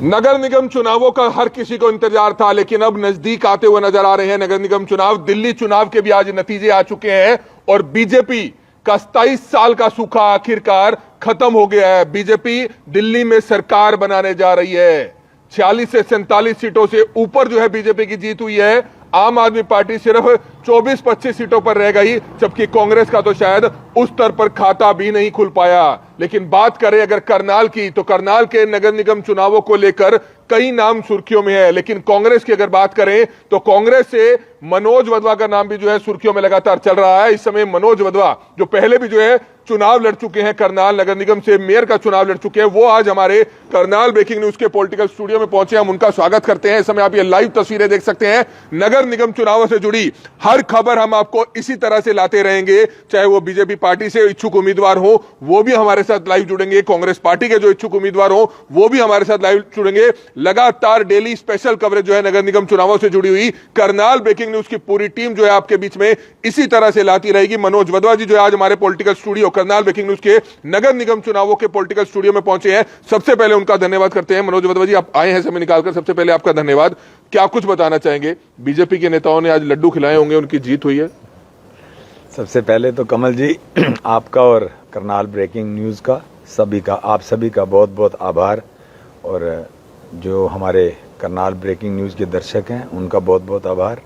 नगर निगम चुनावों का हर किसी को इंतजार था, लेकिन अब नजदीक आते हुए नजर आ रहे हैं नगर निगम चुनाव। दिल्ली चुनाव के भी आज नतीजे आ चुके हैं और बीजेपी का 27 साल का सूखा आखिरकार खत्म हो गया है। बीजेपी दिल्ली में सरकार बनाने जा रही है। 46 से 47 सीटों से ऊपर जो है बीजेपी की जीत हुई है। आम आदमी पार्टी सिर्फ 24-25 सीटों पर रह गई, जबकि कांग्रेस का तो शायद उस स्तर पर खाता भी नहीं खुल पाया। लेकिन बात करें अगर करनाल की, तो करनाल के नगर निगम चुनावों को लेकर कई नाम सुर्खियों में है। लेकिन कांग्रेस की अगर बात करें तो कांग्रेस से मनोज वधवा का नाम भी जो है सुर्खियों में लगातार चल रहा है। इस समय मनोज वधवा जो पहले भी जो है चुनाव लड़ चुके हैं, करनाल नगर निगम से मेयर का चुनाव लड़ चुके हैं, वो आज हमारे करनाल ब्रेकिंग न्यूज के पॉलिटिकल स्टूडियो में पहुंचे। हम उनका स्वागत करते हैं। इस समय आप ये लाइव तस्वीरें देख सकते हैं। नगर निगम चुनावों से जुड़ी हर खबर हम आपको इसी तरह से लाते रहेंगे। चाहे वो बीजेपी पार्टी से इच्छुक उम्मीदवार हो, वो भी हमारे साथ लाइव जुड़ेंगे। कांग्रेस पार्टी के जो इच्छुक उम्मीदवार हो, वो भी हमारे साथ लाइव जुड़ेंगे। लगातार डेली स्पेशल कवरेज जो है नगर निगम चुनावों से जुड़ी हुई करनाल ब्रेकिंग न्यूज की पूरी टीम जो है आपके बीच में इसी तरह से लाती रहेगी। मनोज वधवा जी जो है आज हमारे political studio Karnal breaking news के नगर निगम चुनावों के पॉलिटिकल स्टूडियो में पहुंचे हैं। सबसे पहले उनका धन्यवाद करते हैं। मनोज वधवा जी, आप आए हैं समय निकालकर, सबसे पहले आपका धन्यवाद। क्या कुछ बताना चाहेंगे? बीजेपी के नेताओं ने आज लड्डू खिलाए होंगे, उनकी जीत हुई है। सबसे पहले तो कमल जी, आपका और करनाल ब्रेकिंग न्यूज का आप सभी का बहुत बहुत आभार, और जो हमारे करनाल ब्रेकिंग न्यूज के दर्शक हैं उनका बहुत बहुत आभार।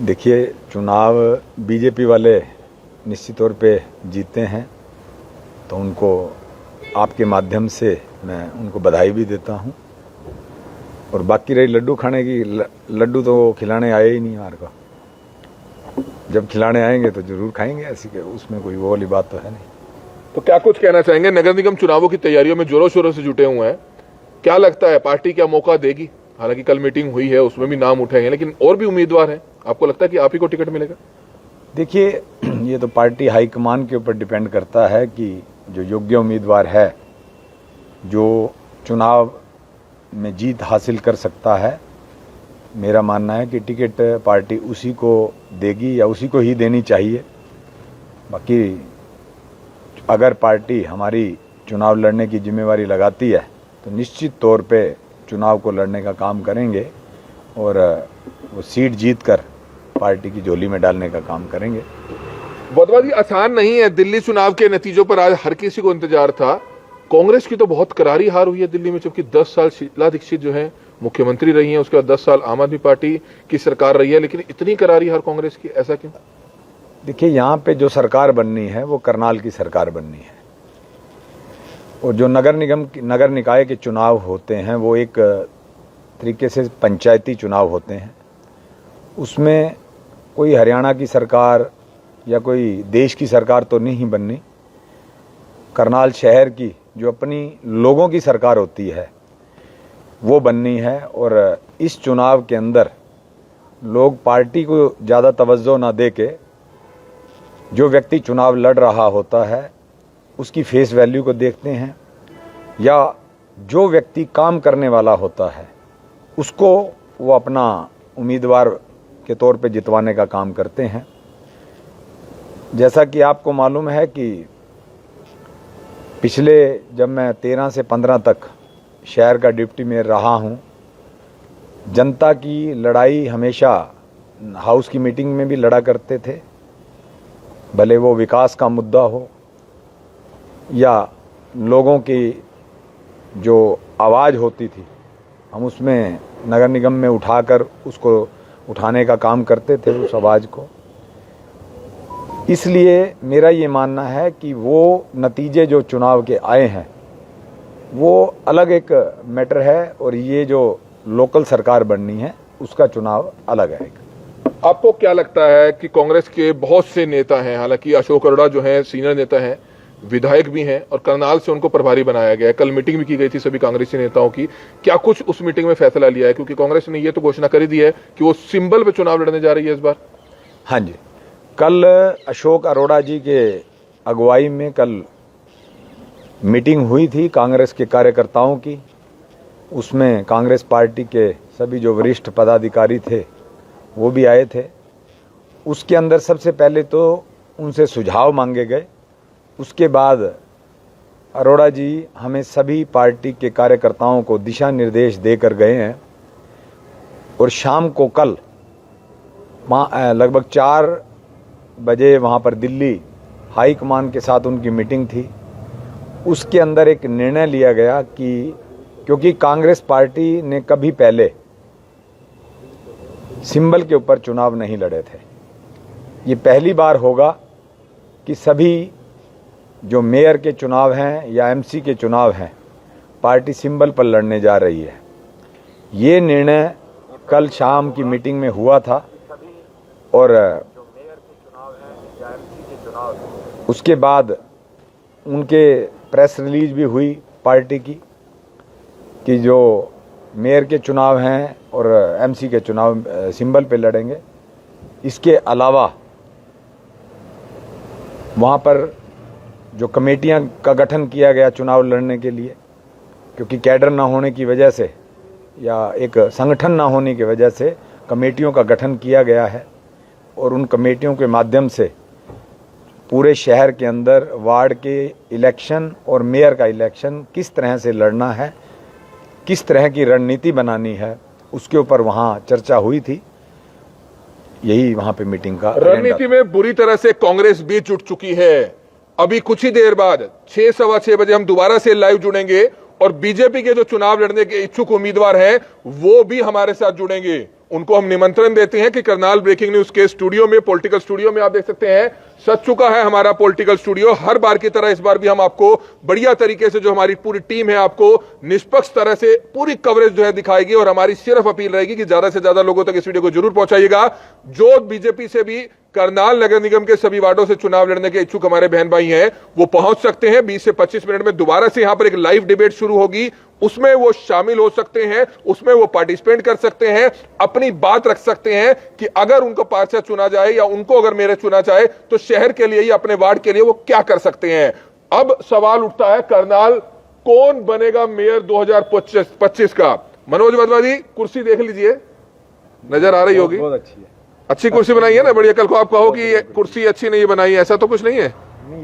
देखिए, चुनाव बीजेपी वाले निश्चित तौर पे जीते हैं, तो उनको आपके माध्यम से मैं उनको बधाई भी देता हूं। और बाकी रही लड्डू खाने की, लड्डू तो खिलाने आए ही नहीं हमारे को। जब खिलाने आएंगे तो जरूर खाएंगे, ऐसी के उसमें कोई वो वाली बात तो है नहीं। तो क्या कुछ कहना चाहेंगे? नगर निगम चुनावों की तैयारियों में जोरों शोरों से जुटे हुए हैं, क्या लगता है पार्टी क्या मौका देगी? हालांकि कल मीटिंग हुई है, उसमें भी नाम उठे हैं, लेकिन और भी उम्मीदवार हैं। आपको लगता है कि आप ही को टिकट मिलेगा? देखिए, ये तो पार्टी हाईकमान के ऊपर डिपेंड करता है कि जो योग्य उम्मीदवार है, जो चुनाव में जीत हासिल कर सकता है, मेरा मानना है कि टिकट पार्टी उसी को देगी या उसी को ही देनी चाहिए। बाकी अगर पार्टी हमारी चुनाव लड़ने की जिम्मेवारी लगाती है तो निश्चित तौर पे चुनाव को लड़ने का काम करेंगे और वो सीट जीत कर पार्टी की झोली में डालने का काम करेंगे। वधवा जी, आसान नहीं है। दिल्ली चुनाव के नतीजों पर आज हर किसी को इंतजार था। कांग्रेस की तो बहुत करारी हार हुई है दिल्ली में, जबकि 10 साल शीला दीक्षित जो है मुख्यमंत्री रही हैं, उसके बाद 10 साल आम आदमी पार्टी की सरकार रही है, लेकिन इतनी करारी हार कांग्रेस की, ऐसा क्यों? देखिए, यहाँ पे जो सरकार बननी है वो करनाल की सरकार बननी है, और जो नगर निकाय के चुनाव होते हैं वो एक तरीके से पंचायती चुनाव होते हैं। उसमें कोई हरियाणा की सरकार या कोई देश की सरकार तो नहीं बननी। करनाल शहर की जो अपनी लोगों की सरकार होती है वो बननी है। और इस चुनाव के अंदर लोग पार्टी को ज़्यादा तवज्जो ना दे के जो व्यक्ति चुनाव लड़ रहा होता है उसकी फेस वैल्यू को देखते हैं, या जो व्यक्ति काम करने वाला होता है उसको वो अपना उम्मीदवार के तौर पे जितवाने का काम करते हैं। जैसा कि आपको मालूम है कि पिछले जब मैं 13 से 15 तक शहर का डिप्टी मेयर रहा हूं, जनता की लड़ाई हमेशा हाउस की मीटिंग में भी लड़ा करते थे, भले वो विकास का मुद्दा हो या लोगों की जो आवाज़ होती थी, हम उसमें नगर निगम में उठाकर उसको उठाने का काम करते थे उस आवाज़ को। इसलिए मेरा ये मानना है कि वो नतीजे जो चुनाव के आए हैं वो अलग एक मैटर है, और ये जो लोकल सरकार बननी है उसका चुनाव अलग है। आपको क्या लगता है कि कांग्रेस के बहुत से नेता हैं, हालांकि अशोक अरोड़ा जो हैं सीनियर नेता हैं, विधायक भी हैं, और करनाल से उनको प्रभारी बनाया गया है। कल मीटिंग भी की गई थी सभी कांग्रेसी नेताओं की। क्या कुछ उस मीटिंग में फैसला लिया है? क्योंकि कांग्रेस ने ये तो घोषणा कर दी है कि वो सिंबल पे चुनाव लड़ने जा रही है इस बार। हाँ जी, कल अशोक अरोड़ा जी के अगुवाई में कल मीटिंग हुई थी कांग्रेस के कार्यकर्ताओं की। उसमें कांग्रेस पार्टी के सभी जो वरिष्ठ पदाधिकारी थे वो भी आए थे। उसके अंदर सबसे पहले तो उनसे सुझाव मांगे गए, उसके बाद अरोड़ा जी हमें सभी पार्टी के कार्यकर्ताओं को दिशा निर्देश देकर गए हैं और शाम को कल लगभग 4 बजे वहाँ पर दिल्ली हाई कमान के साथ उनकी मीटिंग थी। उसके अंदर एक निर्णय लिया गया कि क्योंकि कांग्रेस पार्टी ने कभी पहले सिंबल के ऊपर चुनाव नहीं लड़े थे, ये पहली बार होगा कि सभी जो मेयर के चुनाव हैं या एमसी के चुनाव हैं पार्टी सिंबल पर लड़ने जा रही है। ये निर्णय कल शाम की मीटिंग में हुआ था और उसके बाद उनके प्रेस रिलीज भी हुई पार्टी की कि जो मेयर के चुनाव हैं और एमसी के चुनाव सिंबल पे लड़ेंगे। इसके अलावा वहाँ पर जो कमेटियां का गठन किया गया चुनाव लड़ने के लिए, क्योंकि कैडर ना होने की वजह से या एक संगठन ना होने की वजह से कमेटियों का गठन किया गया है और उन कमेटियों के माध्यम से पूरे शहर के अंदर वार्ड के इलेक्शन और मेयर का इलेक्शन किस तरह से लड़ना है, किस तरह की रणनीति बनानी है, उसके ऊपर वहाँ चर्चा हुई थी। यही वहाँ पे मीटिंग का रणनीति में बुरी तरह से कांग्रेस भी जुट चुकी है। अभी कुछ ही देर बाद 6 सवा 6 बजे हम दोबारा से लाइव जुड़ेंगे और बीजेपी के जो चुनाव लड़ने के इच्छुक उम्मीदवार हैं वो भी हमारे साथ जुड़ेंगे। उनको हम निमंत्रण देते हैं कि करनाल ब्रेकिंग न्यूज के स्टूडियो में, पॉलिटिकल स्टूडियो में आप देख सकते हैं सज चुका है हमारा पॉलिटिकल स्टूडियो। हर बार की तरह इस बार भी हम आपको बढ़िया तरीके से, जो हमारी पूरी टीम है, आपको निष्पक्ष तरह से पूरी कवरेज जो है दिखाएगी और हमारी सिर्फ अपील रहेगी कि ज्यादा से ज्यादा लोगों तक इस वीडियो को जरूर पहुंचाइएगा। जो बीजेपी से भी करनाल नगर निगम के सभी वार्डों से चुनाव लड़ने के इच्छुक हमारे बहन भाई हैं वो पहुंच सकते हैं। 20 से 25 मिनट में दोबारा से यहां पर एक लाइव डिबेट शुरू होगी, उसमें वो शामिल हो सकते हैं, उसमें वो पार्टिसिपेट कर सकते हैं, अपनी बात रख सकते हैं कि अगर उनको पार्षद चुना जाए या उनको अगर मेयर चुना जाए तो शहर के लिए या अपने वार्ड के लिए वो क्या कर सकते हैं। अब सवाल उठता है करनाल कौन बनेगा मेयर 2025 का। मनोज वाधवा जी कुर्सी देख लीजिए, नजर आ रही होगी, बहुत अच्छी है, अच्छी कुर्सी बनाई है ना, बढ़िया। कल को आप कहो कि ये कुर्सी अच्छी नहीं बनाई है, ऐसा तो कुछ नहीं है।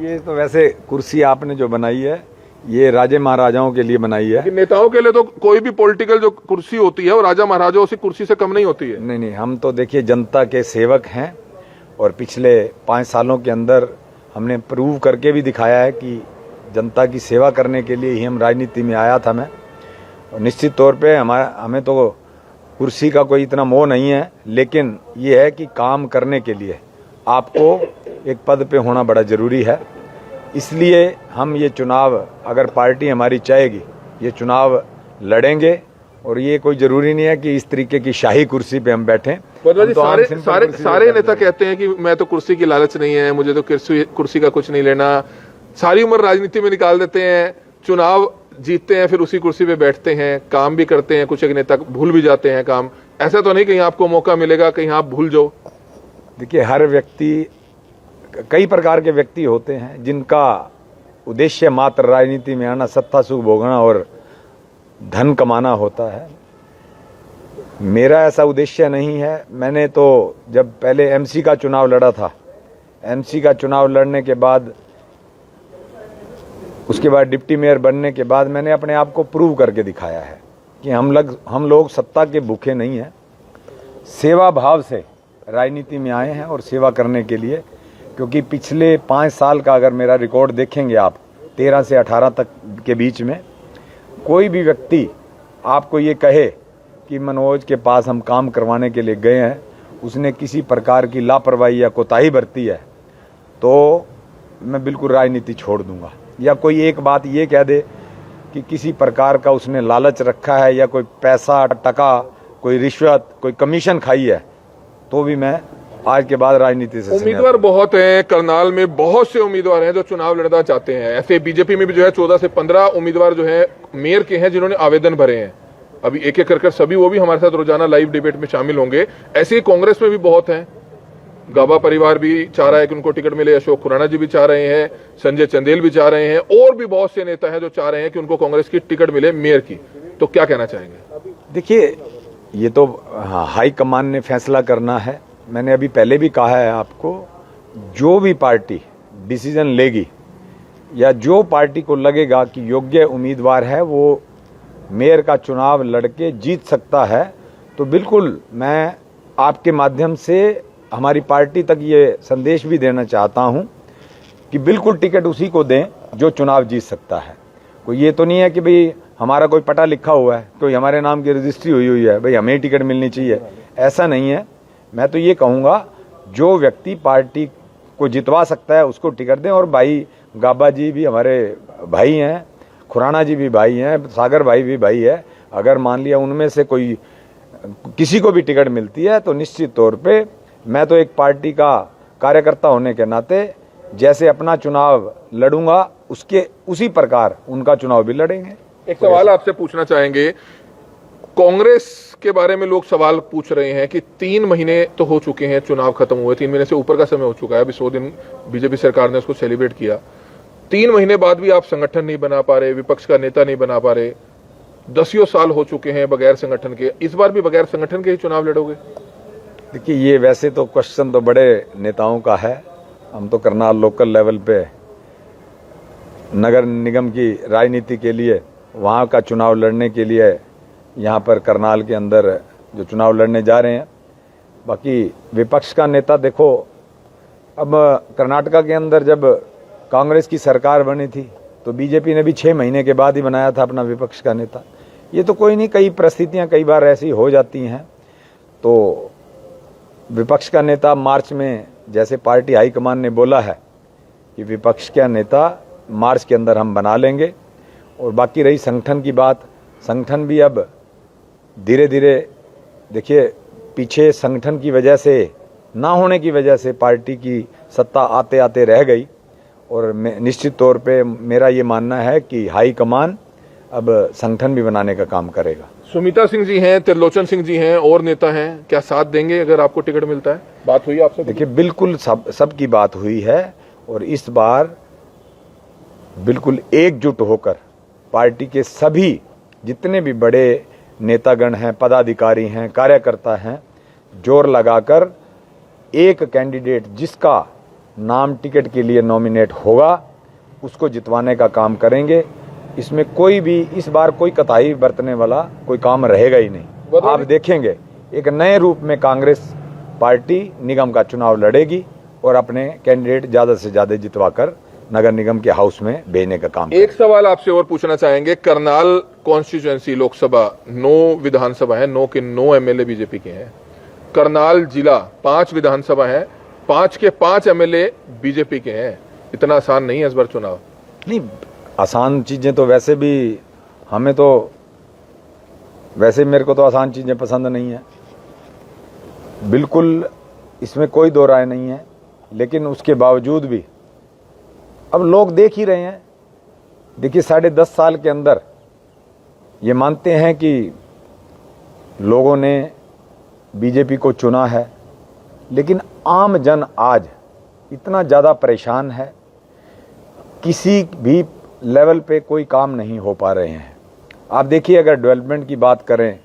ये तो वैसे कुर्सी आपने जो बनाई है ये राजे महाराजाओं के लिए बनाई है। नेताओं के लिए तो कोई भी पॉलिटिकल जो कुर्सी होती है वो राजा महाराजाओं से कुर्सी से कम नहीं होती है। नहीं, हम तो देखिए जनता के सेवक हैं और पिछले 5 सालों के अंदर हमने प्रूव करके भी दिखाया है कि जनता की सेवा करने के लिए ही हम राजनीति में आया था मैं। और निश्चित तौर पे हमें तो कुर्सी का कोई इतना मोह नहीं है, लेकिन ये है कि काम करने के लिए आपको एक पद पे होना बड़ा ज़रूरी है। इसलिए हम ये चुनाव, अगर पार्टी हमारी चाहेगी, ये चुनाव लड़ेंगे और ये कोई ज़रूरी नहीं है कि इस तरीके की शाही कुर्सी पे हम बैठें। तो सारे नेता कहते हैं कि मैं तो कुर्सी की लालच नहीं है, मुझे तो कुर्सी का कुछ नहीं लेना। सारी उम्र राजनीति में निकाल देते हैं, चुनाव जीतते हैं, फिर उसी कुर्सी पे बैठते हैं, काम भी करते हैं, कुछ एक नेता भूल भी जाते हैं काम। ऐसा तो नहीं कहीं आपको मौका मिलेगा कहीं आप भूल जाओ। देखिए, हर व्यक्ति, कई प्रकार के व्यक्ति होते हैं जिनका उद्देश्य मात्र राजनीति में आना, सत्ता सुख भोगना और धन कमाना होता है। मेरा ऐसा उद्देश्य नहीं है। मैंने तो जब पहले एमसी का चुनाव लड़ा था, एमसी का चुनाव लड़ने के बाद, उसके बाद डिप्टी मेयर बनने के बाद मैंने अपने आप को प्रूव करके दिखाया है कि हम लोग सत्ता के भूखे नहीं हैं, सेवा भाव से राजनीति में आए हैं और सेवा करने के लिए। क्योंकि पिछले 5 साल का अगर मेरा रिकॉर्ड देखेंगे आप, 13 से 18 तक के बीच में, कोई भी व्यक्ति आपको ये कहे कि मनोज के पास हम काम करवाने के लिए गए हैं, उसने किसी प्रकार की लापरवाही या कोताही बरती है तो मैं बिल्कुल राजनीति छोड़ दूंगा। या कोई एक बात ये कह दे कि किसी प्रकार का उसने लालच रखा है या कोई पैसा टका, कोई रिश्वत, कोई कमीशन खाई है, तो भी मैं आज के बाद राजनीति से। उम्मीदवार बहुत हैं करनाल में, बहुत से उम्मीदवार हैं जो चुनाव लड़ना चाहते हैं। ऐसे बीजेपी में भी जो है 14 से 15 उम्मीदवार जो है मेयर के हैं जिन्होंने आवेदन भरे हैं। अभी एक एक कर सभी वो भी हमारे साथ रोजाना लाइव डिबेट में शामिल होंगे। ऐसे ही कांग्रेस में भी बहुत हैं। गाबा परिवार भी चाह रहा है कि उनको टिकट मिले, अशोक खुराना जी भी चाह रहे हैं, संजय चंदेल भी चाह रहे हैं, और भी बहुत से नेता हैं जो चाह रहे हैं कि उनको कांग्रेस की टिकट मिले मेयर की। तो क्या कहना चाहेंगे? देखिए, ये तो हाई कमान ने फैसला करना है। मैंने अभी पहले भी कहा है आपको, जो भी पार्टी डिसीजन लेगी या जो पार्टी को लगेगा कि योग्य उम्मीदवार है वो मेयर का चुनाव लड़के जीत सकता है, तो बिल्कुल मैं आपके माध्यम से हमारी पार्टी तक ये संदेश भी देना चाहता हूँ कि बिल्कुल टिकट उसी को दें जो चुनाव जीत सकता है। कोई ये तो नहीं है कि भाई हमारा कोई पता लिखा हुआ है, कोई हमारे नाम की रजिस्ट्री हुई है, भाई हमें ही टिकट मिलनी चाहिए, ऐसा नहीं है। मैं तो ये कहूँगा जो व्यक्ति पार्टी को जितवा सकता है उसको टिकट दें। और भाई गाबा जी भी हमारे भाई हैं, खुराना जी भी भाई हैं, सागर भाई भी भाई है। अगर मान लिया उनमें से कोई किसी को भी टिकट मिलती है तो निश्चित तौर पे मैं तो एक पार्टी का कार्यकर्ता होने के नाते जैसे अपना चुनाव लड़ूंगा उसके उसी प्रकार उनका चुनाव भी लड़ेंगे। एक सवाल आपसे पूछना चाहेंगे, कांग्रेस के बारे में लोग सवाल पूछ रहे हैं कि 3 महीने तो हो चुके हैं, चुनाव खत्म हुए, 3 महीने से ऊपर का समय हो चुका है, अभी 100 दिन बीजेपी सरकार ने उसको सेलिब्रेट किया। 3 महीने बाद भी आप संगठन नहीं बना पा रहे, विपक्ष का नेता नहीं बना पा रहे, 10 साल हो चुके हैं बगैर संगठन के, इस बार भी बगैर संगठन के ही चुनाव लड़ोगे? देखिए, ये वैसे तो क्वेश्चन तो बड़े नेताओं का है। हम तो करनाल लोकल लेवल पे नगर निगम की राजनीति के लिए, वहाँ का चुनाव लड़ने के लिए यहाँ पर करनाल के अंदर जो चुनाव लड़ने जा रहे हैं। बाकी विपक्ष का नेता देखो, अब कर्नाटका के अंदर जब कांग्रेस की सरकार बनी थी तो बीजेपी ने भी 6 महीने के बाद ही बनाया था अपना विपक्ष का नेता। ये तो कोई नहीं, कई परिस्थितियाँ कई बार ऐसी हो जाती हैं। तो विपक्ष का नेता मार्च में, जैसे पार्टी हाईकमान ने बोला है कि विपक्ष का नेता मार्च के अंदर हम बना लेंगे। और बाकी रही संगठन की बात, संगठन भी अब धीरे धीरे, देखिए पीछे संगठन की वजह से, ना होने की वजह से पार्टी की सत्ता आते आते रह गई। और निश्चित तौर पे मेरा ये मानना है कि हाईकमान अब संगठन भी बनाने का काम करेगा। सुमिता सिंह जी हैं, त्रिलोचन सिंह जी हैं, और नेता हैं, क्या साथ देंगे अगर आपको टिकट मिलता है? बात हुई आपसे? देखिए, बिल्कुल सबकी बात हुई है और इस बार बिल्कुल एकजुट होकर पार्टी के सभी जितने भी बड़े नेतागण हैं, पदाधिकारी हैं, कार्यकर्ता हैं, जोर लगाकर एक कैंडिडेट जिसका नाम टिकट के लिए नॉमिनेट होगा उसको जितवाने का काम करेंगे। इसमें कोई भी इस बार कोई कताई बरतने वाला कोई काम रहेगा ही नहीं। आप देखेंगे एक नए रूप में कांग्रेस पार्टी निगम का चुनाव लड़ेगी और अपने कैंडिडेट ज्यादा से ज्यादा जितवाकर नगर निगम के हाउस में भेजने का काम। एक सवाल आपसे और पूछना चाहेंगे, करनाल कॉन्स्टिट्यूएंसी लोकसभा 9 विधानसभा है, 9 के 9 एमएलए बीजेपी के हैं। करनाल जिला 5 विधानसभा है, 5 के 5 एमएलए बीजेपी के हैं। इतना आसान नहीं है इस बार चुनाव। नहीं, आसान चीजें तो वैसे भी हमें तो, वैसे मेरे को तो आसान चीजें पसंद नहीं है, बिल्कुल इसमें कोई दो राय नहीं है। लेकिन उसके बावजूद भी अब लोग देख ही रहे हैं। देखिए, 10.5 साल के अंदर ये मानते हैं कि लोगों ने बीजेपी को चुना है, लेकिन आम जन आज इतना ज़्यादा परेशान है, किसी भी लेवल पे कोई काम नहीं हो पा रहे हैं। आप देखिए, अगर डेवलपमेंट की बात करें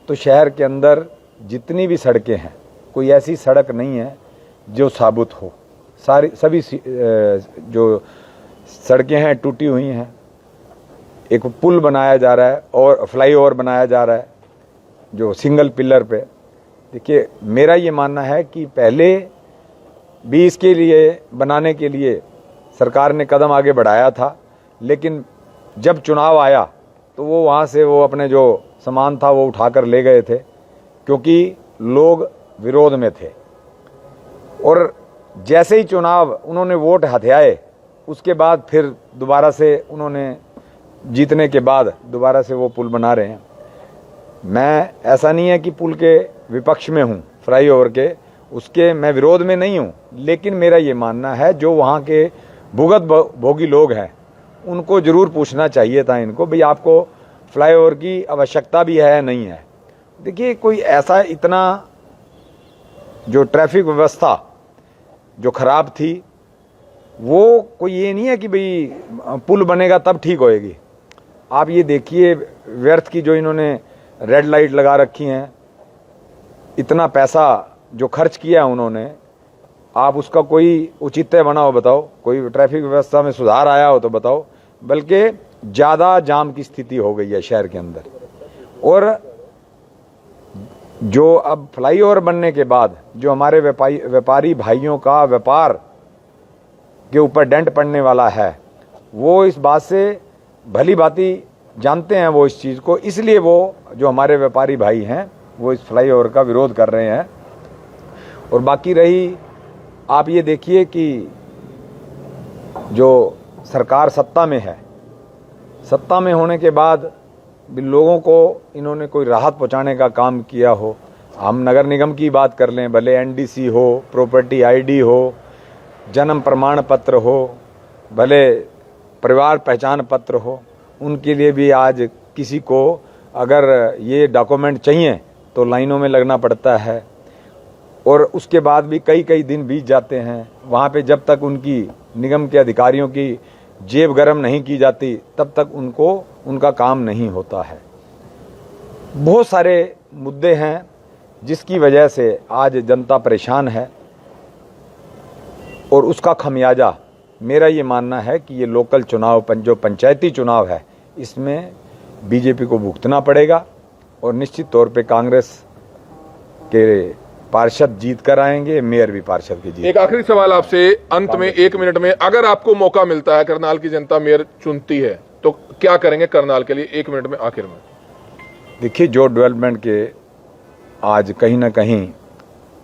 तो शहर के अंदर जितनी भी सड़कें हैं, कोई ऐसी सड़क नहीं है जो साबुत हो। सभी जो सड़कें हैं टूटी हुई हैं। एक पुल बनाया जा रहा है और फ्लाईओवर बनाया जा रहा है जो सिंगल पिलर पे। देखिए, मेरा ये मानना है कि पहले भी इसके लिए बनाने के लिए सरकार ने कदम आगे बढ़ाया था, लेकिन जब चुनाव आया तो वो वहाँ से वो अपने जो सामान था वो उठाकर ले गए थे, क्योंकि लोग विरोध में थे। और जैसे ही चुनाव उन्होंने वोट हथियाए, उसके बाद फिर दोबारा से उन्होंने जीतने के बाद दोबारा से वो पुल बना रहे हैं। मैं, ऐसा नहीं है कि पुल के विपक्ष में हूँ, फ्लाईओवर के उसके मैं विरोध में नहीं हूँ, लेकिन मेरा ये मानना है जो वहाँ के भुगत भोगी लोग हैं उनको जरूर पूछना चाहिए था इनको, भाई आपको फ्लाईओवर की आवश्यकता भी है या नहीं है। देखिए, कोई ऐसा इतना जो ट्रैफिक व्यवस्था जो खराब थी, वो कोई ये नहीं है कि भाई पुल बनेगा तब ठीक होएगी। आप ये देखिए, व्यर्थ की जो इन्होंने रेड लाइट लगा रखी हैं, इतना पैसा जो खर्च किया है उन्होंने, आप उसका कोई औचित्य बनाओ, बताओ, कोई ट्रैफिक व्यवस्था में सुधार आया हो तो बताओ, बल्कि ज़्यादा जाम की स्थिति हो गई है शहर के अंदर। और जो अब फ्लाईओवर बनने के बाद जो हमारे व्यापारी भाइयों का व्यापार के ऊपर डेंट पड़ने वाला है, वो इस बात से भली भांति जानते हैं वो इस चीज़ को, इसलिए वो जो हमारे व्यापारी भाई हैं वो इस फ्लाईओवर का विरोध कर रहे हैं। और बाकी रही, आप ये देखिए कि जो सरकार सत्ता में है, सत्ता में होने के बाद भी लोगों को इन्होंने कोई राहत पहुंचाने का काम किया हो। हम नगर निगम की बात कर लें, भले एनडीसी हो, प्रॉपर्टी आईडी हो, जन्म प्रमाण पत्र हो, भले परिवार पहचान पत्र हो, उनके लिए भी आज किसी को अगर ये डॉक्यूमेंट चाहिए तो लाइनों में लगना पड़ता है। और उसके बाद भी कई कई दिन बीत जाते हैं वहाँ पे, जब तक उनकी निगम के अधिकारियों की जेब गर्म नहीं की जाती तब तक उनको उनका काम नहीं होता है। बहुत सारे मुद्दे हैं जिसकी वजह से आज जनता परेशान है, और उसका खमियाजा मेरा ये मानना है कि ये लोकल चुनाव, जो पंचायती चुनाव है, इसमें बीजेपी को भुगतना पड़ेगा। और निश्चित तौर पे कांग्रेस के पार्षद जीत कर आएंगे, मेयर भी पार्षद की जीत। एक आखिरी सवाल आपसे अंत में 1 मिनट में, अगर आपको मौका मिलता है, करनाल की जनता मेयर चुनती है, तो क्या करेंगे करनाल के लिए? 1 मिनट में आखिर में। देखिए, जो डेवलपमेंट के आज कहीं ना कहीं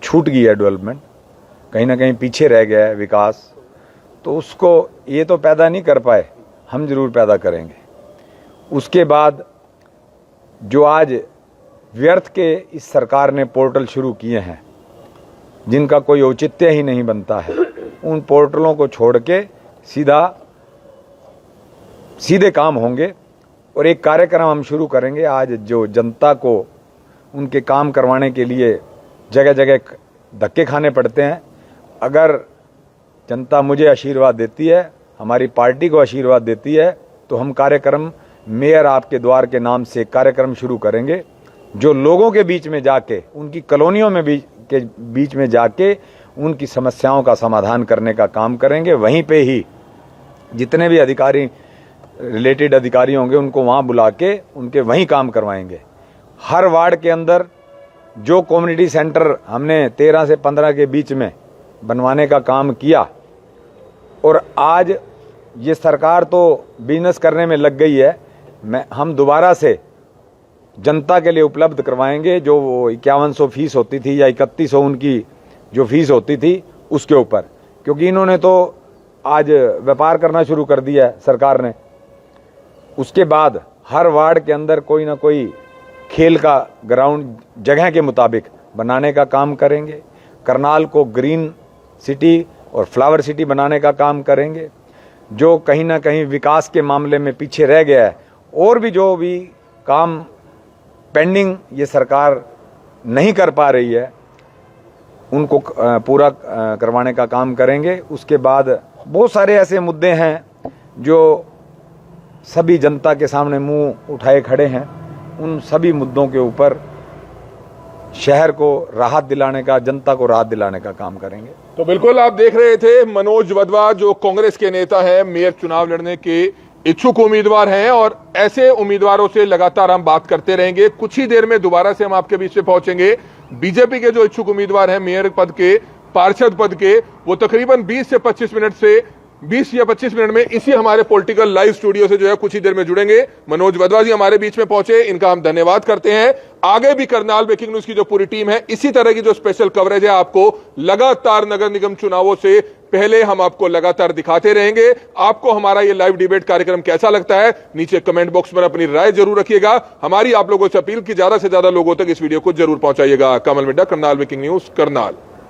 छूट गई है, डेवलपमेंट कहीं ना कहीं पीछे रह गया है विकास, तो उसको ये तो पैदा नहीं कर पाए, हम जरूर पैदा करेंगे। उसके बाद जो आज व्यर्थ के इस सरकार ने पोर्टल शुरू किए हैं जिनका कोई औचित्य ही नहीं बनता है, उन पोर्टलों को छोड़ के सीधे काम होंगे। और एक कार्यक्रम हम शुरू करेंगे आज, जो जनता को उनके काम करवाने के लिए जगह जगह धक्के खाने पड़ते हैं। अगर जनता मुझे आशीर्वाद देती है, हमारी पार्टी को आशीर्वाद देती है, तो हम कार्यक्रम मेयर आपके द्वार के नाम से कार्यक्रम शुरू करेंगे, जो लोगों के बीच में जाके, उनकी कॉलोनियों में के बीच में जाके उनकी समस्याओं का समाधान करने का काम करेंगे। वहीं पे ही जितने भी अधिकारी, रिलेटेड अधिकारी होंगे, उनको वहाँ बुला के उनके वहीं काम करवाएंगे। हर वार्ड के अंदर जो कम्युनिटी सेंटर हमने 13 से 15 के बीच में बनवाने का काम किया, और आज ये सरकार तो बिजनेस करने में लग गई है, हम दोबारा से जनता के लिए उपलब्ध करवाएंगे। जो 5100 फीस होती थी या 3100 उनकी जो फीस होती थी उसके ऊपर, क्योंकि इन्होंने तो आज व्यापार करना शुरू कर दिया है सरकार ने। उसके बाद हर वार्ड के अंदर कोई ना कोई खेल का ग्राउंड जगह के मुताबिक बनाने का काम करेंगे। करनाल को ग्रीन सिटी और फ्लावर सिटी बनाने का काम करेंगे। जो कहीं ना कहीं विकास के मामले में पीछे रह गया है, और भी जो भी काम पेंडिंग ये सरकार नहीं कर पा रही है, उनको पूरा करवाने का काम करेंगे। उसके बाद बहुत सारे ऐसे मुद्दे हैं जो सभी जनता के सामने मुंह उठाए खड़े हैं, उन सभी मुद्दों के ऊपर शहर को राहत दिलाने का, जनता को राहत दिलाने का काम करेंगे। तो बिल्कुल आप देख रहे थे मनोज वधवा, जो कांग्रेस के नेता हैं, मेयर चुनाव लड़ने के इच्छुक उम्मीदवार हैं, और ऐसे उम्मीदवारों से लगातार हम बात करते रहेंगे। कुछ ही देर में दोबारा से हम आपके बीच में पहुंचेंगे। बीजेपी के जो इच्छुक उम्मीदवार हैं मेयर पद के, पार्षद पद के, वो तकरीबन 20 या 25 मिनट में इसी हमारे पॉलिटिकल लाइव स्टूडियो से जो है कुछ ही देर में जुड़ेंगे। मनोज वधवा जी हमारे बीच में पहुंचे, इनका हम धन्यवाद करते हैं। आगे भी करनाल ब्रेकिंग न्यूज की जो पूरी टीम है, इसी तरह की जो स्पेशल कवरेज है आपको लगातार नगर निगम चुनावों से पहले हम आपको लगातार दिखाते रहेंगे। आपको हमारा ये लाइव डिबेट कार्यक्रम कैसा लगता है, नीचे कमेंट बॉक्स में अपनी राय जरूर रखिएगा। हमारी आप लोगों से अपील की ज्यादा से ज्यादा लोगों तक इस वीडियो को जरूर पहुंचाइएगा। कमल मिड्डा, करनाल ब्रेकिंग न्यूज, करनाल।